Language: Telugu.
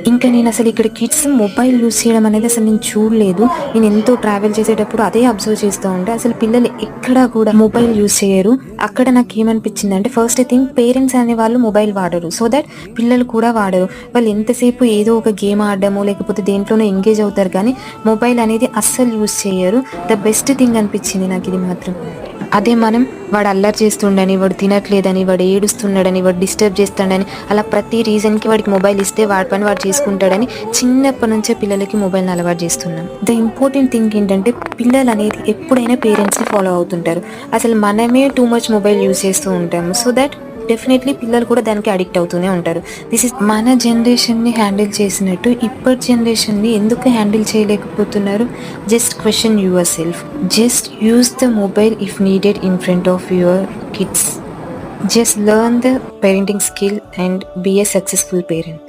ఇంకా నేను అసలు ఇక్కడ కిడ్స్ మొబైల్ యూస్ చేయడం అనేది అసలు నేను చూడలేదు. నేను ఎంతో ట్రావెల్ చేసేటప్పుడు అదే అబ్జర్వ్ చేస్తూ ఉంటే అసలు పిల్లలు ఎక్కడా కూడా మొబైల్ యూస్ చేయరు. అక్కడ నాకు ఏమనిపించింది అంటే ఫస్ట్ థింగ్ పేరెంట్స్ అనే వాళ్ళు మొబైల్ వాడరు, సో దట్ పిల్లలు కూడా వాడరు. వాళ్ళు ఎంతసేపు ఏదో ఒక గేమ్ ఆడడము లేకపోతే దేంట్లోనో ఎంగేజ్ అవుతారు కానీ మొబైల్ అనేది అస్సలు యూస్ చేయరు. ద బెస్ట్ థింగ్ అనిపించింది నాకు ఇది మాత్రం. అదే మనం వాడు అల్లరి చేస్తుండని, వాడు తినట్లేదని, వాడు ఏడుస్తున్నాడని, వాడు డిస్టర్బ్ చేస్తాడని, అలా ప్రతి రీజన్కి వాడికి మొబైల్ ఇస్తే వాడి పని వాడు చేసుకుంటాడని చిన్నప్పటి నుంచే పిల్లలకి మొబైల్ని అలవాటు చేస్తున్నాం. ద ఇంపార్టెంట్ థింగ్ ఏంటంటే పిల్లలు అనేది ఎప్పుడైనా పేరెంట్స్ని ఫాలో అవుతుంటారు. అసలు మనమే టూ మచ్ మొబైల్ యూస్ చేస్తూ ఉంటాము, సో దట్ డెఫినెట్లీ పిల్లలు కూడా దానికి అడిక్ట్ అవుతూనే ఉంటారు. దిస్ ఇస్ మన జనరేషన్ని హ్యాండిల్ చేసినట్టు ఇప్పటి జనరేషన్ని ఎందుకు హ్యాండిల్ చేయలేకపోతున్నారు? Just question your self. Just use the mobile if needed in front of your kids. Just learn the parenting skill and be a successful parent.